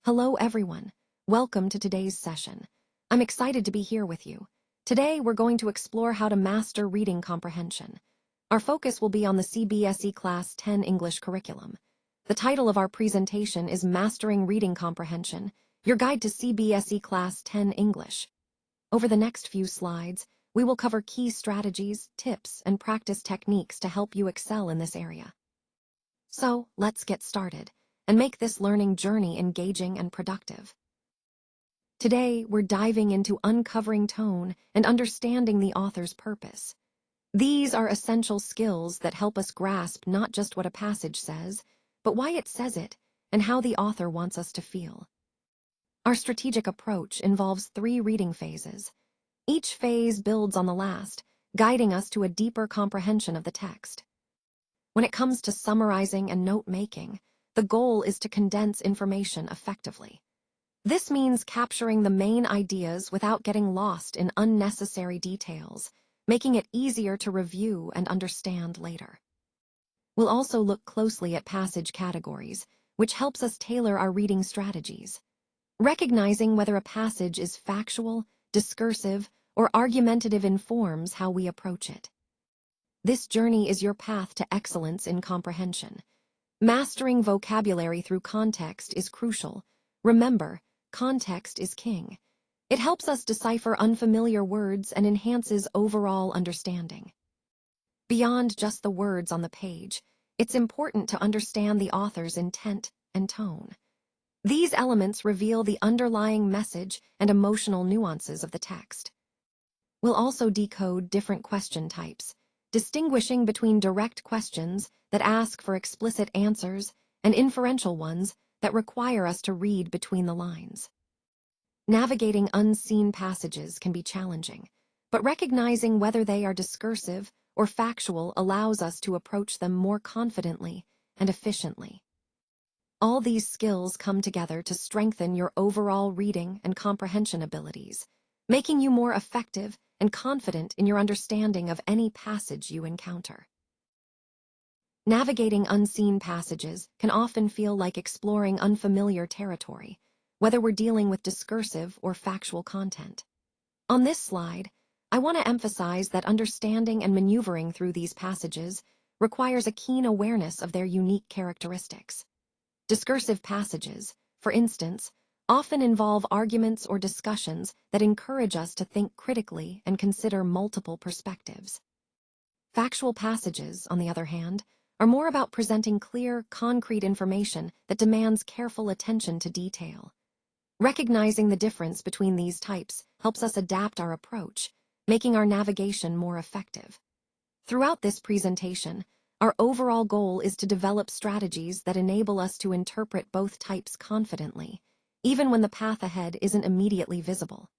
Hello everyone. Welcome to today's session. I'm excited to be here with you. Today we're going to explore how to master reading comprehension. Our focus will be on the CBSE Class 10 English curriculum. The title of our presentation is Mastering Reading Comprehension, your guide to CBSE Class 10 English. Over the next few slides, we will cover key strategies, tips, and practice techniques to help you excel in this area. So, let's get started and make this learning journey engaging and productive. Today, we're diving into uncovering tone and understanding the author's purpose. These are essential skills that help us grasp not just what a passage says, but why it says it and how the author wants us to feel. Our strategic approach involves 3 reading phases. Each phase builds on the last, guiding us to a deeper comprehension of the text. When it comes to summarizing and note-making, the goal is to condense information effectively. This means capturing the main ideas without getting lost in unnecessary details, making it easier to review and understand later. We'll also look closely at passage categories, which helps us tailor our reading strategies. Recognizing whether a passage is factual, discursive, or argumentative informs how we approach it. This journey is your path to excellence in comprehension. Mastering vocabulary through context is crucial. Remember, context is king. It helps us decipher unfamiliar words and enhances overall understanding. Beyond just the words on the page, it's important to understand the author's intent and tone. These elements reveal the underlying message and emotional nuances of the text. We'll also decode different question types, distinguishing between direct questions that ask for explicit answers and inferential ones that require us to read between the lines. Navigating unseen passages can be challenging, but recognizing whether they are discursive or factual allows us to approach them more confidently and efficiently. All these skills come together to strengthen your overall reading and comprehension abilities, making you more effective and confident in your understanding of any passage you encounter. Navigating unseen passages can often feel like exploring unfamiliar territory, whether we're dealing with discursive or factual content. On this slide, I want to emphasize that understanding and maneuvering through these passages requires a keen awareness of their unique characteristics. Discursive passages, for instance, often involve arguments or discussions that encourage us to think critically and consider multiple perspectives. Factual passages, on the other hand, are more about presenting clear, concrete information that demands careful attention to detail. Recognizing the difference between these types helps us adapt our approach, making our navigation more effective. Throughout this presentation, our overall goal is to develop strategies that enable us to interpret both types confidently, even when the path ahead isn't immediately visible.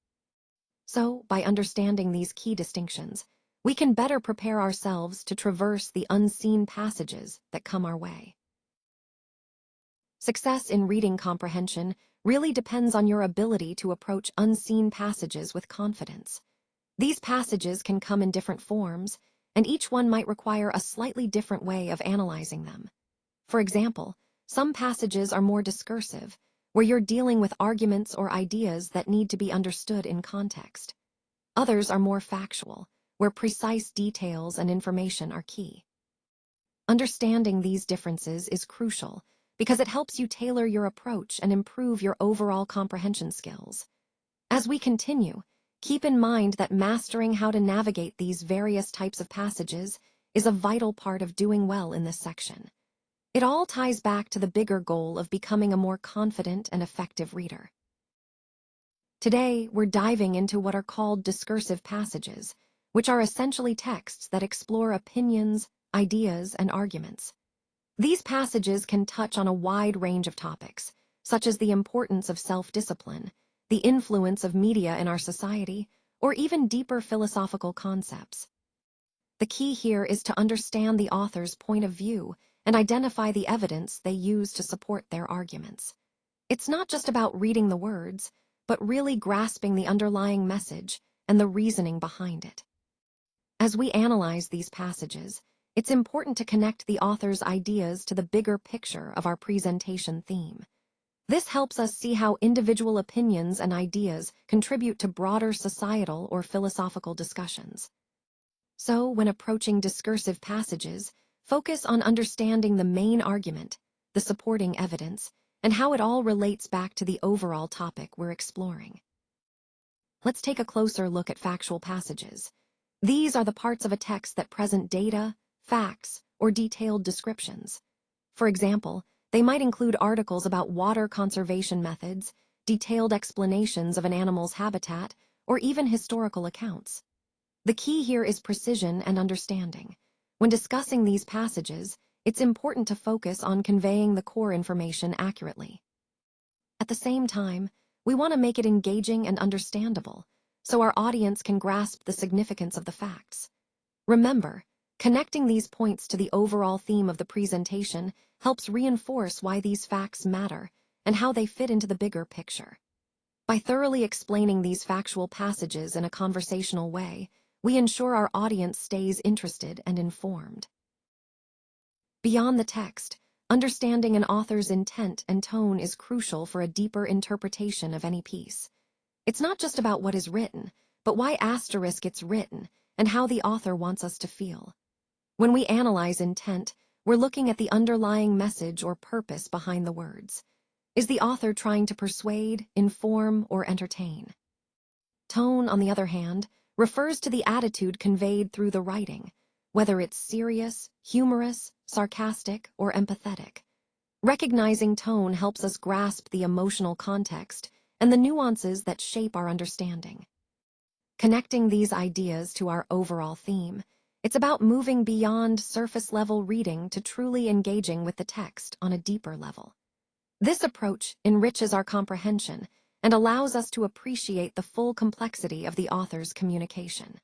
So, by understanding these key distinctions, we can better prepare ourselves to traverse the unseen passages that come our way. Success in reading comprehension really depends on your ability to approach unseen passages with confidence. These passages can come in different forms, and each one might require a slightly different way of analyzing them. For example, some passages are more discursive, where you're dealing with arguments or ideas that need to be understood in context. Others are more factual, where precise details and information are key. Understanding these differences is crucial because it helps you tailor your approach and improve your overall comprehension skills. As we continue, keep in mind that mastering how to navigate these various types of passages is a vital part of doing well in this section. It all ties back to the bigger goal of becoming a more confident and effective reader. Today, we're diving into what are called discursive passages, which are essentially texts that explore opinions, ideas, and arguments. These passages can touch on a wide range of topics, such as the importance of self-discipline, the influence of media in our society, or even deeper philosophical concepts. The key here is to understand the author's point of view and identify the evidence they use to support their arguments. It's not just about reading the words, but really grasping the underlying message and the reasoning behind it. As we analyze these passages, it's important to connect the author's ideas to the bigger picture of our presentation theme. This helps us see how individual opinions and ideas contribute to broader societal or philosophical discussions. So, when approaching discursive passages, focus on understanding the main argument, the supporting evidence, and how it all relates back to the overall topic we're exploring. Let's take a closer look at factual passages. These are the parts of a text that present data, facts, or detailed descriptions. For example, they might include articles about water conservation methods, detailed explanations of an animal's habitat, or even historical accounts. The key here is precision and understanding. When discussing these passages, it's important to focus on conveying the core information accurately. At the same time, we want to make it engaging and understandable, so our audience can grasp the significance of the facts. Remember, connecting these points to the overall theme of the presentation helps reinforce why these facts matter and how they fit into the bigger picture. By thoroughly explaining these factual passages in a conversational way, we ensure our audience stays interested and informed. Beyond the text, understanding an author's intent and tone is crucial for a deeper interpretation of any piece. It's not just about what is written, but why it's written and how the author wants us to feel. When we analyze intent, we're looking at the underlying message or purpose behind the words. Is the author trying to persuade, inform, or entertain? Tone, on the other hand, refers to the attitude conveyed through the writing, whether it's serious, humorous, sarcastic, or empathetic. Recognizing tone helps us grasp the emotional context and the nuances that shape our understanding. Connecting these ideas to our overall theme, it's about moving beyond surface-level reading to truly engaging with the text on a deeper level. This approach enriches our comprehension and allows us to appreciate the full complexity of the author's communication.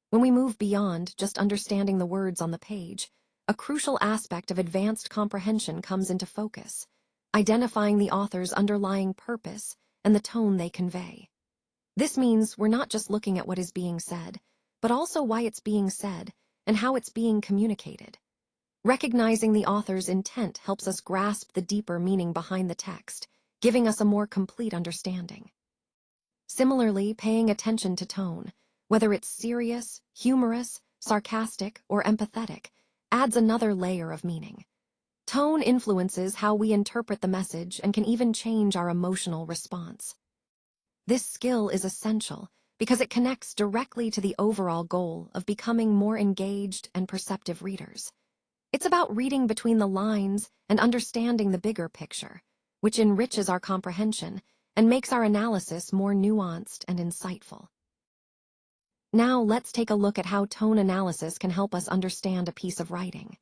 When we move beyond just understanding the words on the page, a crucial aspect of advanced comprehension comes into focus, identifying the author's underlying purpose and the tone they convey. This means we're not just looking at what is being said, but also why it's being said and how it's being communicated. Recognizing the author's intent helps us grasp the deeper meaning behind the text, giving us a more complete understanding. Similarly, paying attention to tone, whether it's serious, humorous, sarcastic, or empathetic, adds another layer of meaning. Tone influences how we interpret the message and can even change our emotional response. This skill is essential because it connects directly to the overall goal of becoming more engaged and perceptive readers. It's about reading between the lines and understanding the bigger picture, which enriches our comprehension and makes our analysis more nuanced and insightful. Now let's take a look at how tone analysis can help us understand a piece of writing.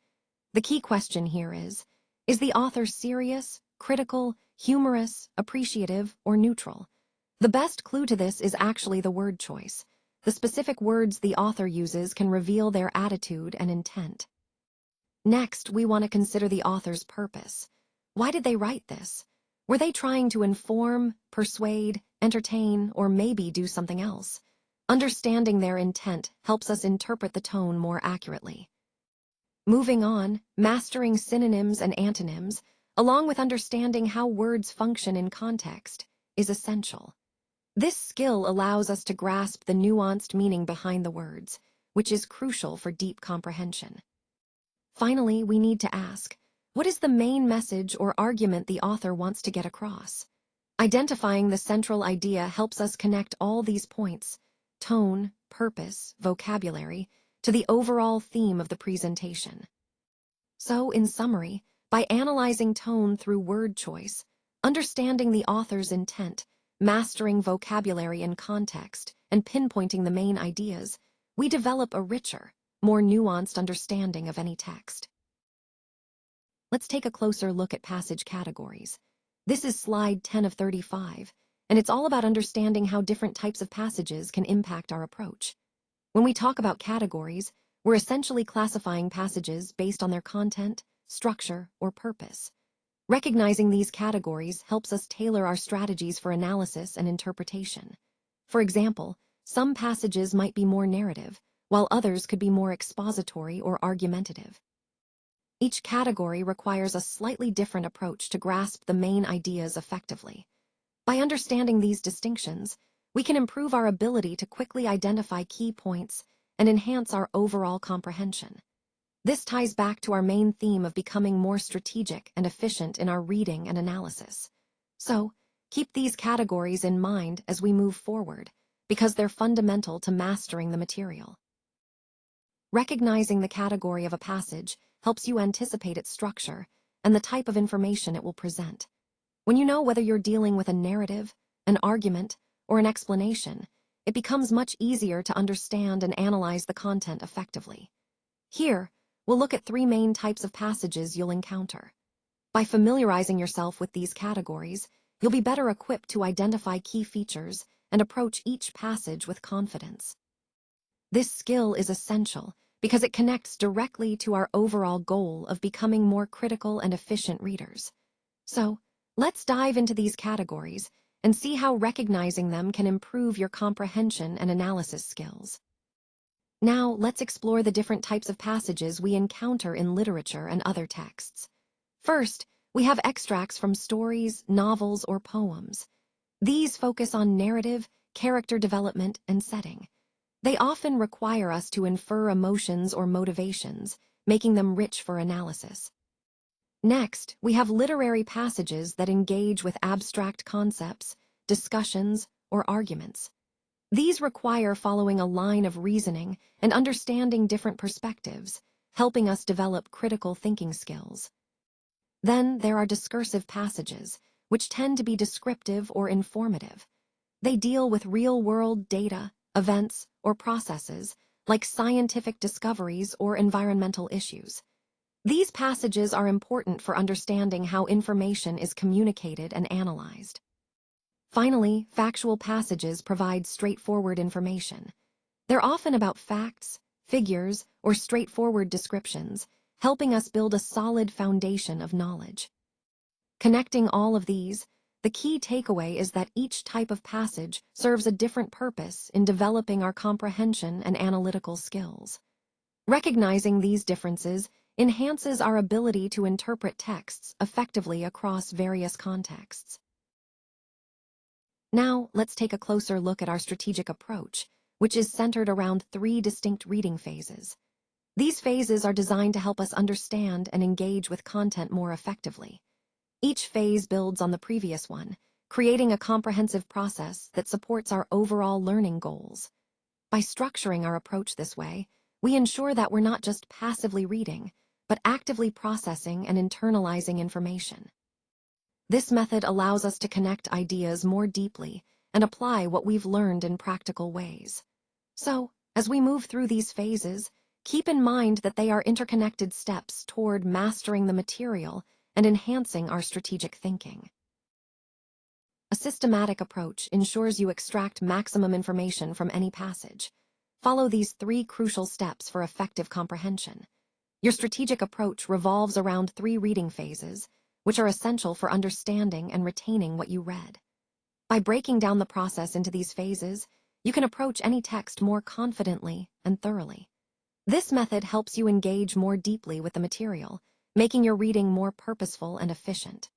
The key question here is the author serious, critical, humorous, appreciative, or neutral? The best clue to this is actually the word choice. The specific words the author uses can reveal their attitude and intent. Next, we want to consider the author's purpose. Why did they write this? Were they trying to inform, persuade, entertain, or maybe do something else? Understanding their intent helps us interpret the tone more accurately. Moving on, mastering synonyms and antonyms, along with understanding how words function in context, is essential. This skill allows us to grasp the nuanced meaning behind the words, which is crucial for deep comprehension. Finally, we need to ask, what is the main message or argument the author wants to get across? Identifying the central idea helps us connect all these points, tone, purpose, vocabulary, to the overall theme of the presentation. So, in summary, by analyzing tone through word choice, understanding the author's intent, mastering vocabulary and context, and pinpointing the main ideas, we develop a richer, more nuanced understanding of any text. Let's take a closer look at passage categories. This is slide 10 of 35, and it's all about understanding how different types of passages can impact our approach. When we talk about categories, we're essentially classifying passages based on their content, structure, or purpose. Recognizing these categories helps us tailor our strategies for analysis and interpretation. For example, some passages might be more narrative, while others could be more expository or argumentative. Each category requires a slightly different approach to grasp the main ideas effectively. By understanding these distinctions, we can improve our ability to quickly identify key points and enhance our overall comprehension. This ties back to our main theme of becoming more strategic and efficient in our reading and analysis. So, keep these categories in mind as we move forward, because they're fundamental to mastering the material. Recognizing the category of a passage helps you anticipate its structure and the type of information it will present. When you know whether you're dealing with a narrative, an argument, or an explanation, it becomes much easier to understand and analyze the content effectively. Here, we'll look at 3 main types of passages you'll encounter. By familiarizing yourself with these categories, you'll be better equipped to identify key features and approach each passage with confidence. This skill is essential because it connects directly to our overall goal of becoming more critical and efficient readers. So, let's dive into these categories and see how recognizing them can improve your comprehension and analysis skills. Now, let's explore the different types of passages we encounter in literature and other texts. First, we have extracts from stories, novels, or poems. These focus on narrative, character development, and setting. They often require us to infer emotions or motivations, making them rich for analysis. Next, we have literary passages that engage with abstract concepts, discussions, or arguments. These require following a line of reasoning and understanding different perspectives, helping us develop critical thinking skills. Then there are discursive passages, which tend to be descriptive or informative. They deal with real-world data, events, or processes, like scientific discoveries or environmental issues. These passages are important for understanding how information is communicated and analyzed. Finally, factual passages provide straightforward information. They're often about facts, figures, or straightforward descriptions, helping us build a solid foundation of knowledge. Connecting all of these, the key takeaway is that each type of passage serves a different purpose in developing our comprehension and analytical skills. Recognizing these differences enhances our ability to interpret texts effectively across various contexts. Now, let's take a closer look at our strategic approach, which is centered around 3 distinct reading phases. These phases are designed to help us understand and engage with content more effectively. Each phase builds on the previous one, creating a comprehensive process that supports our overall learning goals. By structuring our approach this way, we ensure that we're not just passively reading, but actively processing and internalizing information. This method allows us to connect ideas more deeply and apply what we've learned in practical ways. So, as we move through these phases, keep in mind that they are interconnected steps toward mastering the material and enhancing our strategic thinking. A systematic approach ensures you extract maximum information from any passage. Follow these 3 crucial steps for effective comprehension. Your strategic approach revolves around 3 reading phases, which are essential for understanding and retaining what you read. By breaking down the process into these phases, you can approach any text more confidently and thoroughly. This method helps you engage more deeply with the material, making your reading more purposeful and efficient.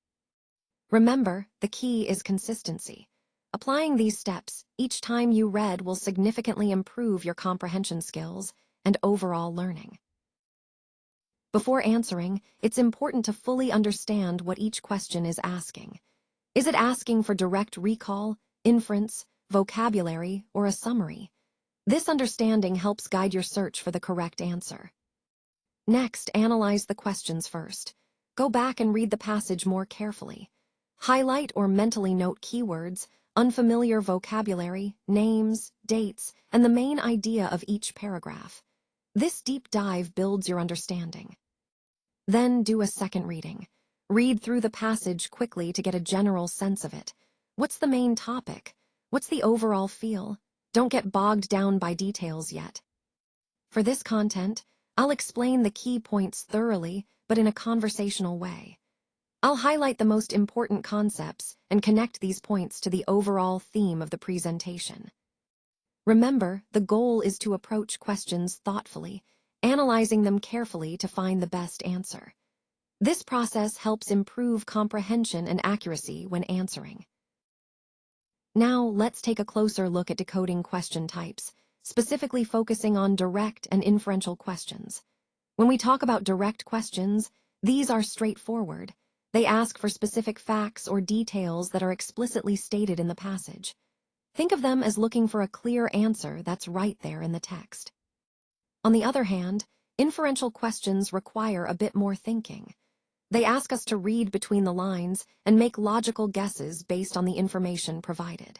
Remember, the key is consistency. Applying these steps each time you read will significantly improve your comprehension skills and overall learning. Before answering, it's important to fully understand what each question is asking. Is it asking for direct recall, inference, vocabulary, or a summary? This understanding helps guide your search for the correct answer. Next, analyze the questions first. Go back and read the passage more carefully. Highlight or mentally note keywords, unfamiliar vocabulary, names, dates, and the main idea of each paragraph. This deep dive builds your understanding. Then do a second reading. Read through the passage quickly to get a general sense of it. What's the main topic? What's the overall feel? Don't get bogged down by details yet. For this content, I'll explain the key points thoroughly, but in a conversational way. I'll highlight the most important concepts and connect these points to the overall theme of the presentation. Remember, the goal is to approach questions thoughtfully, analyzing them carefully to find the best answer. This process helps improve comprehension and accuracy when answering. Now, let's take a closer look at decoding question types, specifically focusing on direct and inferential questions. When we talk about direct questions, these are straightforward. They ask for specific facts or details that are explicitly stated in the passage. Think of them as looking for a clear answer that's right there in the text. On the other hand, inferential questions require a bit more thinking. They ask us to read between the lines and make logical guesses based on the information provided.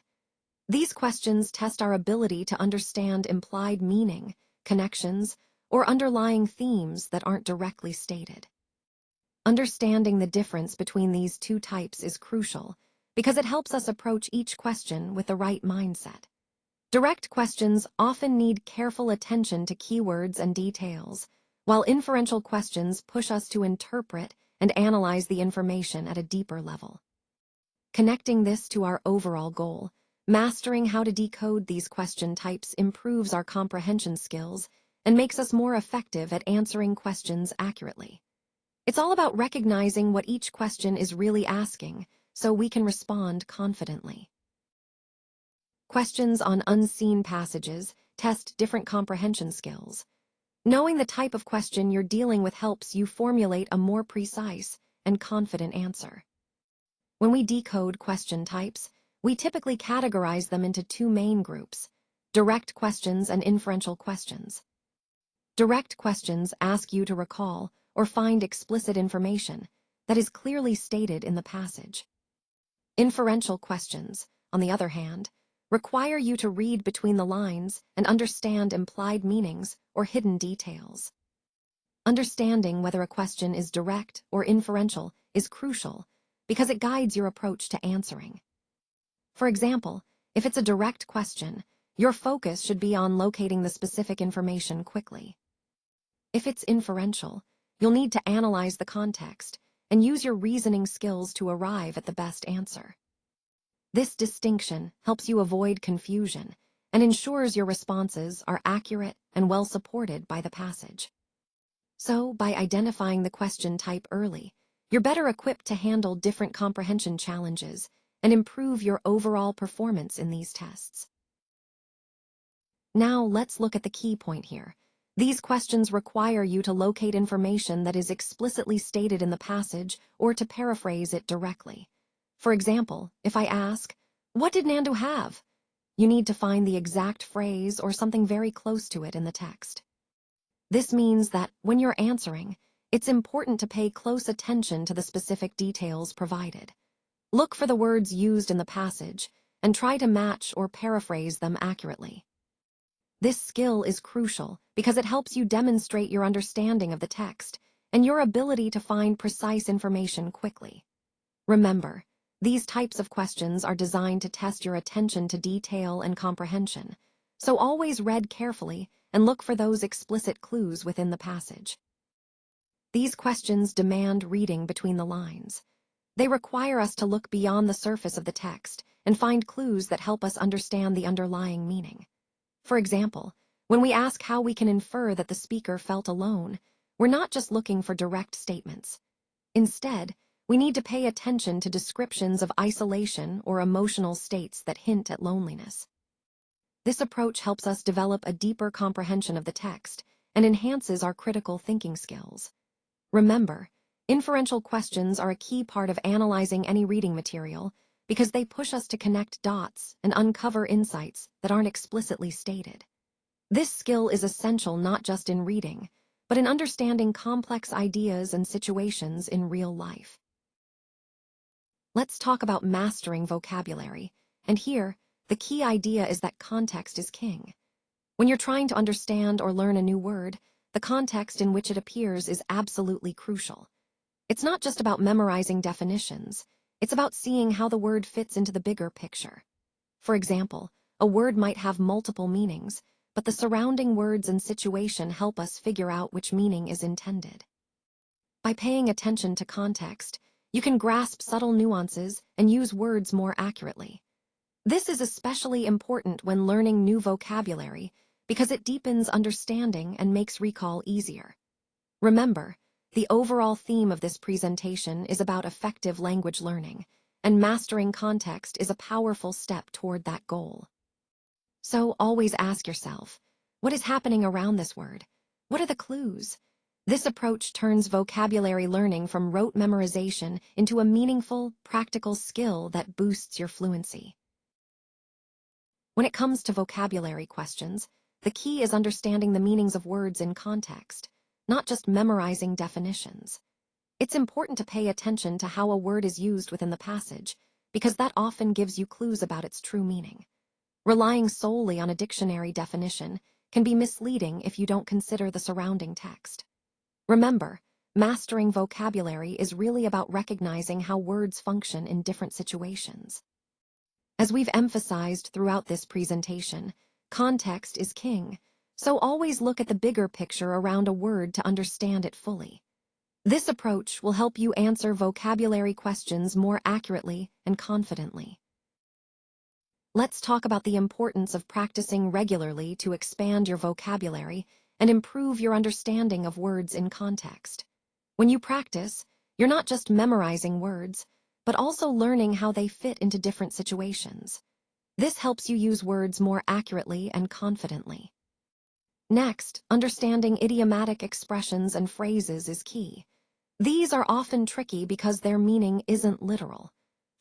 These questions test our ability to understand implied meaning, connections, or underlying themes that aren't directly stated. Understanding the difference between these two types is crucial because it helps us approach each question with the right mindset. Direct questions often need careful attention to keywords and details, while inferential questions push us to interpret and analyze the information at a deeper level. Connecting this to our overall goal, mastering how to decode these question types improves our comprehension skills and makes us more effective at answering questions accurately. It's all about recognizing what each question is really asking so we can respond confidently. Questions on unseen passages test different comprehension skills. Knowing the type of question you're dealing with helps you formulate a more precise and confident answer. When we decode question types, we typically categorize them into two main groups: direct questions and inferential questions. Direct questions ask you to recall or find explicit information that is clearly stated in the passage. Inferential questions, on the other hand, require you to read between the lines and understand implied meanings or hidden details. Understanding whether a question is direct or inferential is crucial because it guides your approach to answering. For example, if it's a direct question, your focus should be on locating the specific information quickly. If it's inferential, you'll need to analyze the context and use your reasoning skills to arrive at the best answer. This distinction helps you avoid confusion and ensures your responses are accurate and well supported by the passage. So, by identifying the question type early, you're better equipped to handle different comprehension challenges and improve your overall performance in these tests. Now, let's look at the key point here. These questions require you to locate information that is explicitly stated in the passage or to paraphrase it directly. For example, if I ask, "What did Nandu have?" you need to find the exact phrase or something very close to it in the text. This means that when you're answering, it's important to pay close attention to the specific details provided. Look for the words used in the passage and try to match or paraphrase them accurately. This skill is crucial because it helps you demonstrate your understanding of the text and your ability to find precise information quickly. Remember, these types of questions are designed to test your attention to detail and comprehension, so always read carefully and look for those explicit clues within the passage. These questions demand reading between the lines. They require us to look beyond the surface of the text and find clues that help us understand the underlying meaning. For example, when we ask how we can infer that the speaker felt alone, we're not just looking for direct statements. Instead, we need to pay attention to descriptions of isolation or emotional states that hint at loneliness. This approach helps us develop a deeper comprehension of the text and enhances our critical thinking skills. Remember, inferential questions are a key part of analyzing any reading material because they push us to connect dots and uncover insights that aren't explicitly stated. This skill is essential not just in reading, but in understanding complex ideas and situations in real life. Let's talk about mastering vocabulary, and here, the key idea is that context is king. When you're trying to understand or learn a new word, the context in which it appears is absolutely crucial. It's not just about memorizing definitions, it's about seeing how the word fits into the bigger picture. For example, a word might have multiple meanings, but the surrounding words and situation help us figure out which meaning is intended. By paying attention to context, you can grasp subtle nuances and use words more accurately. This is especially important when learning new vocabulary because it deepens understanding and makes recall easier. Remember, the overall theme of this presentation is about effective language learning, and mastering context is a powerful step toward that goal. So always ask yourself, what is happening around this word? What are the clues? This approach turns vocabulary learning from rote memorization into a meaningful, practical skill that boosts your fluency. When it comes to vocabulary questions, the key is understanding the meanings of words in context, not just memorizing definitions. It's important to pay attention to how a word is used within the passage, because that often gives you clues about its true meaning. Relying solely on a dictionary definition can be misleading if you don't consider the surrounding text. Remember, mastering vocabulary is really about recognizing how words function in different situations. As we've emphasized throughout this presentation, context is king, so always look at the bigger picture around a word to understand it fully. This approach will help you answer vocabulary questions more accurately and confidently. Let's talk about the importance of practicing regularly to expand your vocabulary and improve your understanding of words in context. When you practice, you're not just memorizing words, but also learning how they fit into different situations. This helps you use words more accurately and confidently. Next, understanding idiomatic expressions and phrases is key. These are often tricky because their meaning isn't literal.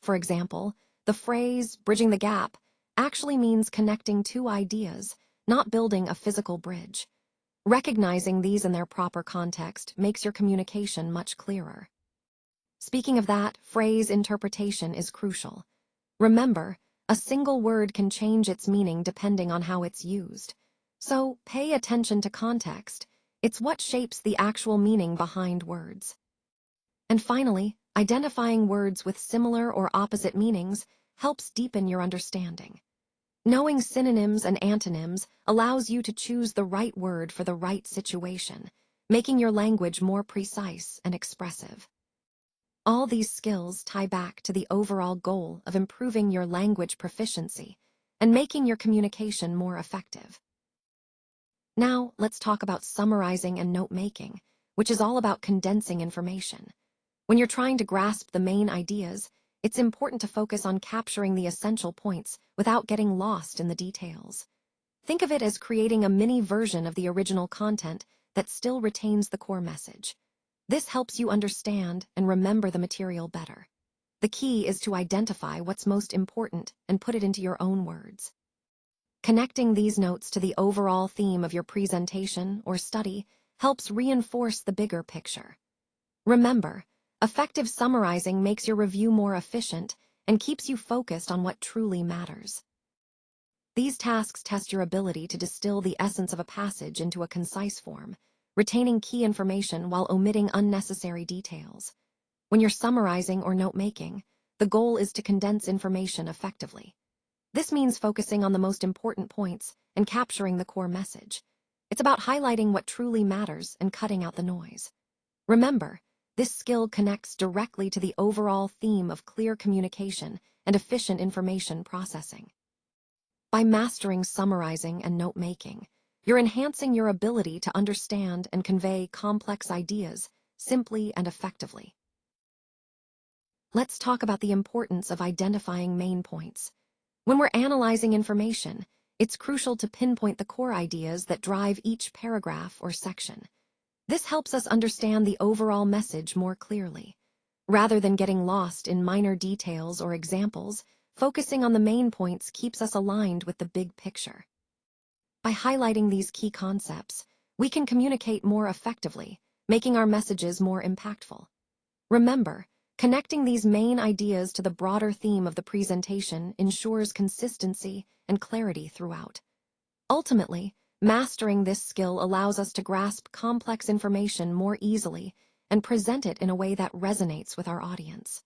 For example, the phrase, bridging the gap, actually means connecting two ideas, not building a physical bridge. Recognizing these in their proper context makes your communication much clearer. Speaking of that, phrase interpretation is crucial. Remember, a single word can change its meaning depending on how it's used. So pay attention to context. It's what shapes the actual meaning behind words. And finally, identifying words with similar or opposite meanings helps deepen your understanding. Knowing synonyms and antonyms allows you to choose the right word for the right situation, making your language more precise and expressive. All these skills tie back to the overall goal of improving your language proficiency and making your communication more effective. Now, let's talk about summarizing and note-making, which is all about condensing information. When you're trying to grasp the main ideas, it's important to focus on capturing the essential points without getting lost in the details. Think of it as creating a mini version of the original content that still retains the core message. This helps you understand and remember the material better. The key is to identify what's most important and put it into your own words. Connecting these notes to the overall theme of your presentation or study helps reinforce the bigger picture. Remember, effective summarizing makes your review more efficient and keeps you focused on what truly matters. These tasks test your ability to distill the essence of a passage into a concise form, retaining key information while omitting unnecessary details. When you're summarizing or note-making, the goal is to condense information effectively. This means focusing on the most important points and capturing the core message. It's about highlighting what truly matters and cutting out the noise. Remember, this skill connects directly to the overall theme of clear communication and efficient information processing. By mastering summarizing and note-making, you're enhancing your ability to understand and convey complex ideas simply and effectively. Let's talk about the importance of identifying main points. When we're analyzing information, it's crucial to pinpoint the core ideas that drive each paragraph or section. This helps us understand the overall message more clearly. Rather than getting lost in minor details or examples, focusing on the main points keeps us aligned with the big picture. By highlighting these key concepts, we can communicate more effectively, making our messages more impactful. Remember, connecting these main ideas to the broader theme of the presentation ensures consistency and clarity throughout. Ultimately, mastering this skill allows us to grasp complex information more easily and present it in a way that resonates with our audience.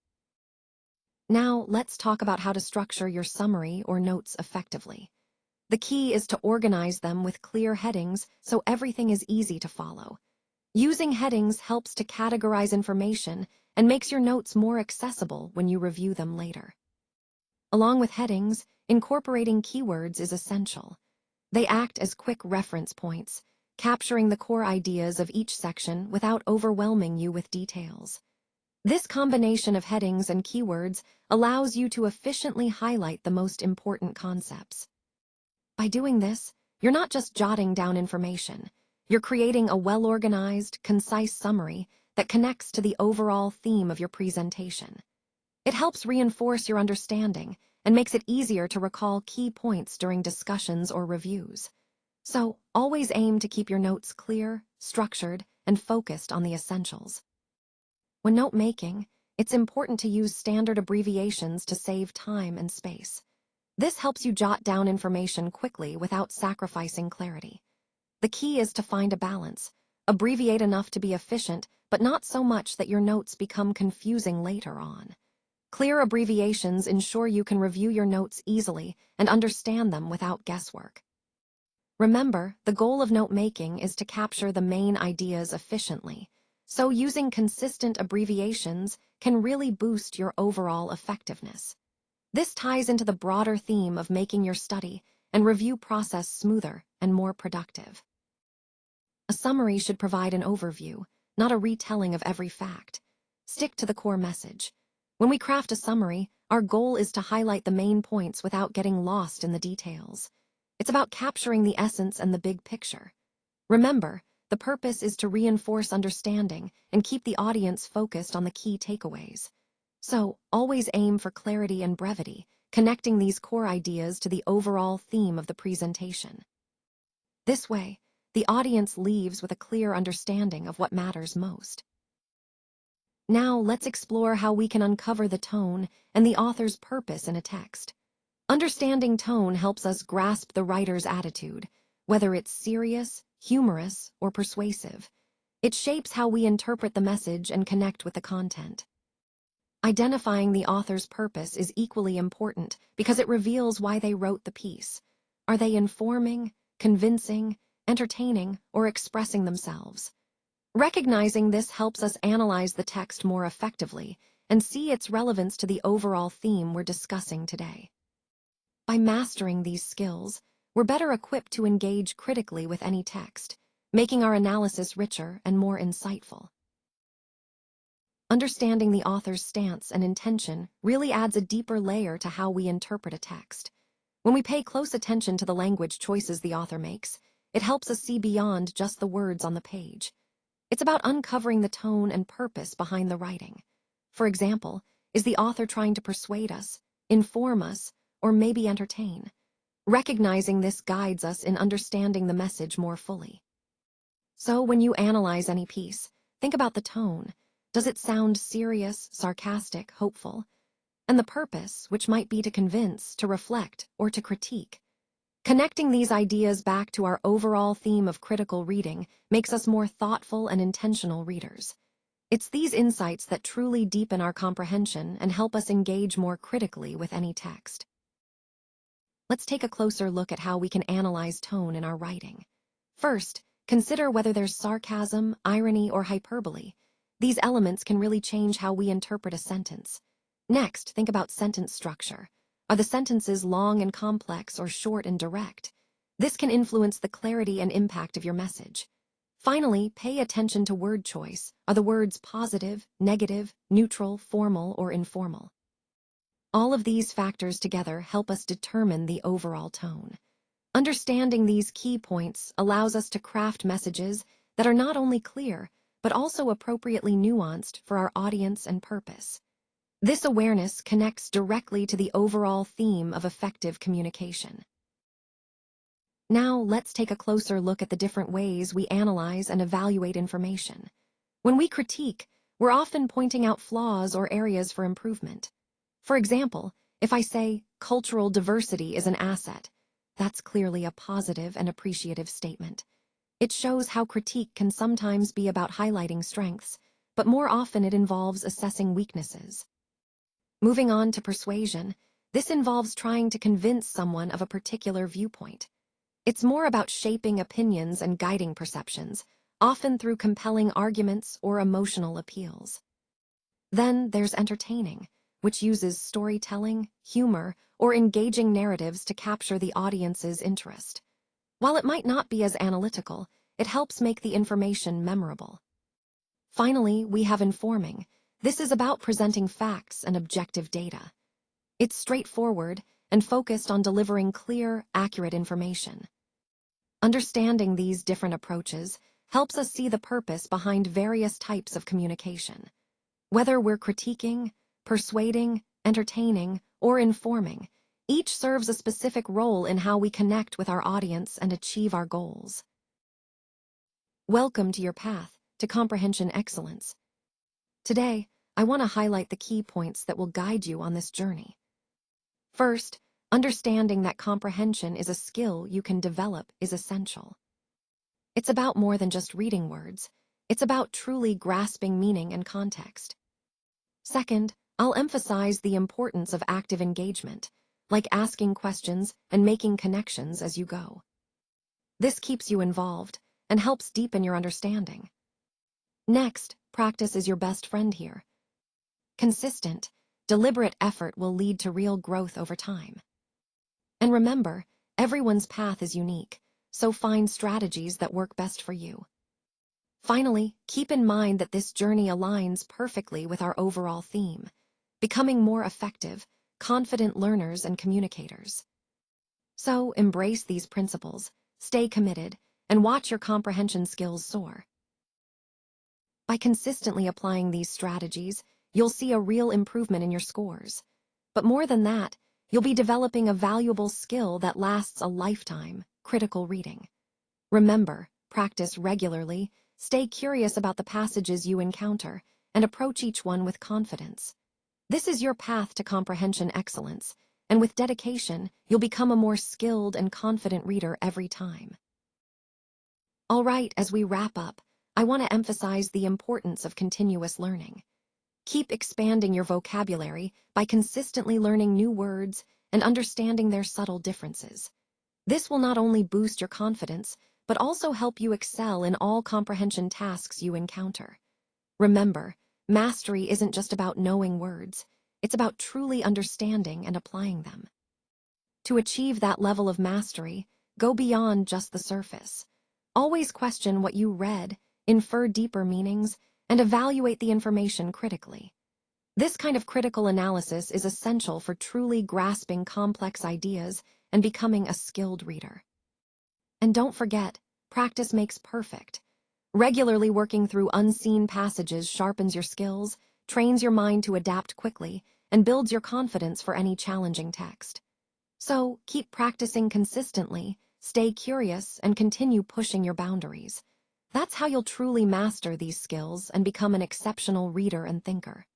Now, let's talk about how to structure your summary or notes effectively. The key is to organize them with clear headings so everything is easy to follow. Using headings helps to categorize information and makes your notes more accessible when you review them later. Along with headings, incorporating keywords is essential. They act as quick reference points, capturing the core ideas of each section without overwhelming you with details. This combination of headings and keywords allows you to efficiently highlight the most important concepts. By doing this, you're not just jotting down information, you're creating a well-organized, concise summary that connects to the overall theme of your presentation. It helps reinforce your understanding and makes it easier to recall key points during discussions or reviews. So, always aim to keep your notes clear, structured, and focused on the essentials. When note-making, it's important to use standard abbreviations to save time and space. This helps you jot down information quickly without sacrificing clarity. The key is to find a balance. Abbreviate enough to be efficient, but not so much that your notes become confusing later on. Clear abbreviations ensure you can review your notes easily and understand them without guesswork. Remember, the goal of note-making is to capture the main ideas efficiently, so using consistent abbreviations can really boost your overall effectiveness. This ties into the broader theme of making your study and review process smoother and more productive. A summary should provide an overview, not a retelling of every fact. Stick to the core message. When we craft a summary, our goal is to highlight the main points without getting lost in the details. It's about capturing the essence and the big picture. Remember, the purpose is to reinforce understanding and keep the audience focused on the key takeaways. So, always aim for clarity and brevity, connecting these core ideas to the overall theme of the presentation. This way, the audience leaves with a clear understanding of what matters most. Now, let's explore how we can uncover the tone and the author's purpose in a text. Understanding tone helps us grasp the writer's attitude, whether it's serious, humorous, or persuasive. It shapes how we interpret the message and connect with the content. Identifying the author's purpose is equally important because it reveals why they wrote the piece. Are they informing, convincing, entertaining, or expressing themselves? Recognizing this helps us analyze the text more effectively and see its relevance to the overall theme we're discussing today. By mastering these skills, we're better equipped to engage critically with any text, making our analysis richer and more insightful. Understanding the author's stance and intention really adds a deeper layer to how we interpret a text. When we pay close attention to the language choices the author makes, it helps us see beyond just the words on the page. It's about uncovering the tone and purpose behind the writing. For example, is the author trying to persuade us, inform us, or maybe entertain? Recognizing this guides us in understanding the message more fully. So when you analyze any piece, think about the tone. Does it sound serious, sarcastic, hopeful? And the purpose, which might be to convince, to reflect, or to critique. Connecting these ideas back to our overall theme of critical reading makes us more thoughtful and intentional readers. It's these insights that truly deepen our comprehension and help us engage more critically with any text. Let's take a closer look at how we can analyze tone in our writing. First, consider whether there's sarcasm, irony, or hyperbole. These elements can really change how we interpret a sentence. Next, think about sentence structure. Are the sentences long and complex or short and direct? This can influence the clarity and impact of your message. Finally, pay attention to word choice. Are the words positive, negative, neutral, formal, or informal? All of these factors together help us determine the overall tone. Understanding these key points allows us to craft messages that are not only clear, but also appropriately nuanced for our audience and purpose. This awareness connects directly to the overall theme of effective communication. Now, let's take a closer look at the different ways we analyze and evaluate information. When we critique, we're often pointing out flaws or areas for improvement. For example, if I say, cultural diversity is an asset, that's clearly a positive and appreciative statement. It shows how critique can sometimes be about highlighting strengths, but more often it involves assessing weaknesses. Moving on to persuasion, this involves trying to convince someone of a particular viewpoint. It's more about shaping opinions and guiding perceptions, often through compelling arguments or emotional appeals. Then there's entertaining, which uses storytelling, humor, or engaging narratives to capture the audience's interest. While it might not be as analytical, it helps make the information memorable. Finally, we have informing. This is about presenting facts and objective data. It's straightforward and focused on delivering clear, accurate information. Understanding these different approaches helps us see the purpose behind various types of communication. Whether we're critiquing, persuading, entertaining, or informing, each serves a specific role in how we connect with our audience and achieve our goals. Welcome to your path to comprehension excellence. Today, I want to highlight the key points that will guide you on this journey. First, understanding that comprehension is a skill you can develop is essential. It's about more than just reading words. It's about truly grasping meaning and context. Second, I'll emphasize the importance of active engagement, like asking questions and making connections as you go. This keeps you involved and helps deepen your understanding. Next, practice is your best friend here. Consistent, deliberate effort will lead to real growth over time. And remember, everyone's path is unique, so find strategies that work best for you. Finally, keep in mind that this journey aligns perfectly with our overall theme, becoming more effective, confident learners and communicators. So, embrace these principles, stay committed, and watch your comprehension skills soar. By consistently applying these strategies, you'll see a real improvement in your scores. But more than that, you'll be developing a valuable skill that lasts a lifetime: critical reading. Remember, practice regularly, stay curious about the passages you encounter, and approach each one with confidence. This is your path to comprehension excellence, and with dedication, you'll become a more skilled and confident reader every time. All right, as we wrap up, I want to emphasize the importance of continuous learning. Keep expanding your vocabulary by consistently learning new words and understanding their subtle differences. This will not only boost your confidence, but also help you excel in all comprehension tasks you encounter. Remember, mastery isn't just about knowing words, it's about truly understanding and applying them. To achieve that level of mastery, go beyond just the surface. Always question what you read, infer deeper meanings, and evaluate the information critically. This kind of critical analysis is essential for truly grasping complex ideas and becoming a skilled reader. And don't forget, practice makes perfect. Regularly working through unseen passages sharpens your skills, trains your mind to adapt quickly, and builds your confidence for any challenging text. So, keep practicing consistently, stay curious, and continue pushing your boundaries. That's how you'll truly master these skills and become an exceptional reader and thinker.